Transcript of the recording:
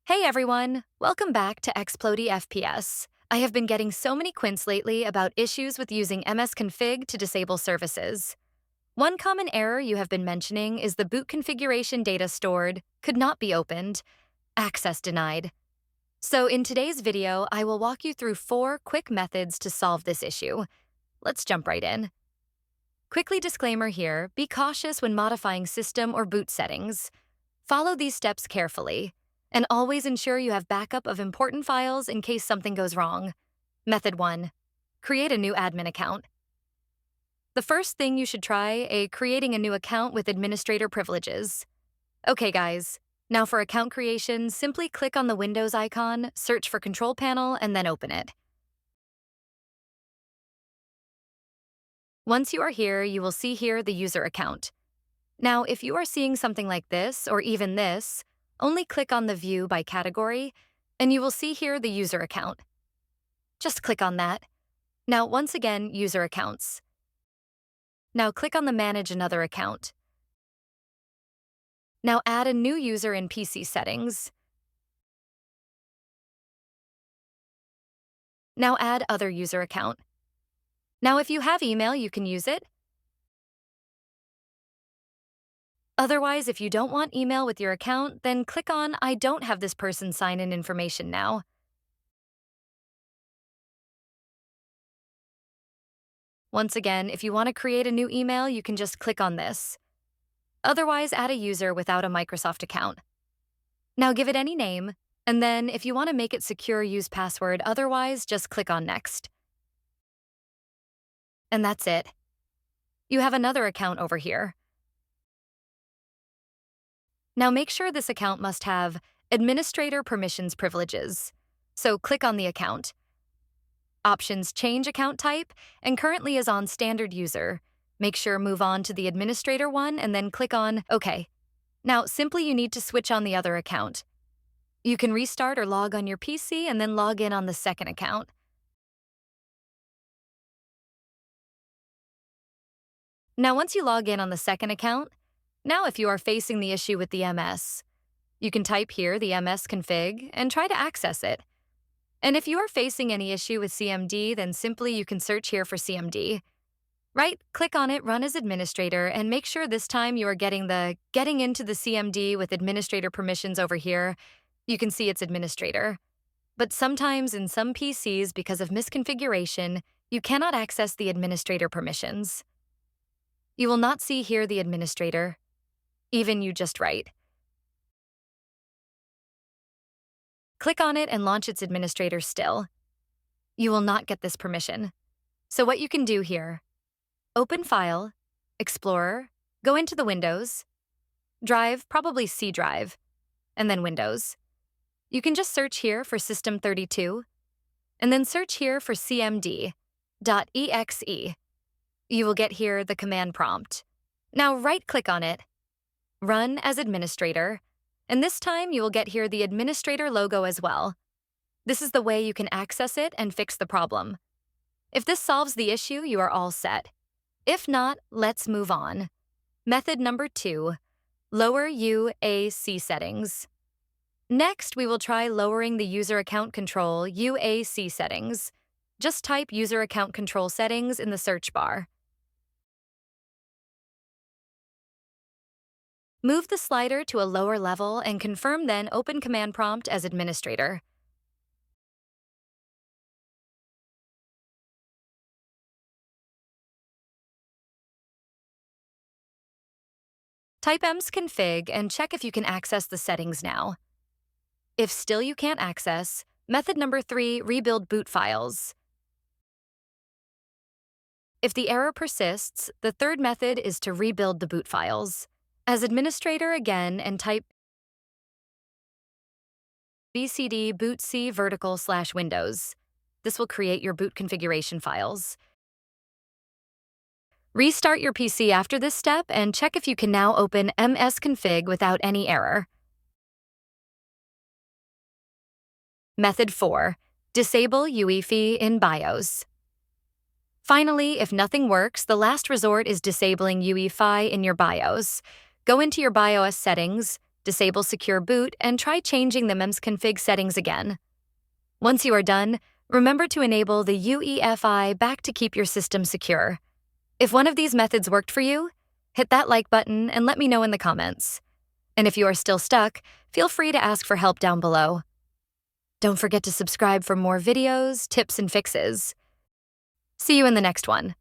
Hey everyone, welcome back to Explodey FPS. I have been getting so many quints lately about issues with using Msconfig to disable services. One common error you have been mentioning is the boot configuration data stored could not be opened, access denied. So in today's video, I will walk you through 4 quick methods to solve this issue. Let's jump right in. Quickly disclaimer here, be cautious when modifying system or boot settings. Follow these steps carefully. And always ensure you have backup of important files in case something goes wrong. Method 1. Create a new admin account. The first thing you should try creating a new account with administrator privileges. Okay guys, now for account creation, simply click on the Windows icon, search for Control Panel, and then open it. Once you are here, you will see here the user account. Now, if you are seeing something like this, or even this, only click on the View by category, and you will see here the user account. Just click on that. Now, once again, user accounts. Now, click on the Manage Another Account. Now, add a new user in PC settings. Now, add Other User Account. Now, if you have email, you can use it. Otherwise, if you don't want email with your account, then click on I don't have this person's sign-in information now. Once again, if you want to create a new email, you can just click on this. Otherwise, add a user without a Microsoft account. Now give it any name, and then if you want to make it secure, use password. Otherwise, just click on Next. And that's it. You have another account over here. Now make sure this account must have Administrator Permissions Privileges. So click on the account. Options change account type, and currently is on Standard User. Make sure move on to the Administrator one and then click on OK. Now simply you need to switch on the other account. You can restart or log on your PC and then log in on the second account. Now once you log in on the second account, now if you are facing the issue with the MS, you can type here the Msconfig and try to access it. And if you are facing any issue with CMD, then simply you can search here for CMD. Right, click on it, run as administrator, and make sure this time you are getting into the CMD with administrator permissions over here. You can see it's administrator. But sometimes in some PCs, because of misconfiguration, you cannot access the administrator permissions. You will not see here the administrator, even you just write. Click on it and launch its administrator still. You will not get this permission. So what you can do here, open File, Explorer, go into the Windows, Drive, probably C drive, and then Windows. You can just search here for System32, and then search here for cmd.exe. You will get here the command prompt. Now right-click on it, Run as Administrator, and this time you will get here the administrator logo as well. This is the way you can access it and fix the problem. If this solves the issue, you are all set. If not, let's move on. Method number 2, lower UAC settings. Next, we will try lowering the user account control UAC settings. Just type user account control settings in the search bar. Move the slider to a lower level and confirm, then open command prompt as administrator. Type msconfig and check if you can access the settings now. If still you can't access, method number 3, rebuild boot files. If the error persists, the third method is to rebuild the boot files. As administrator again and type bcdboot C /Windows. This will create your boot configuration files. Restart your PC after this step and check if you can now open msconfig without any error. Method 4, disable UEFI in BIOS. Finally, if nothing works, the last resort is disabling UEFI in your BIOS. Go into your BIOS settings, Disable Secure Boot and try changing the Msconfig settings again. Once you are done, remember to enable the UEFI back to keep your system secure. If one of these methods worked for you, hit that like button and let me know in the comments. And if you are still stuck, feel free to ask for help down below. Don't forget to subscribe for more videos, tips, and fixes. See you in the next one.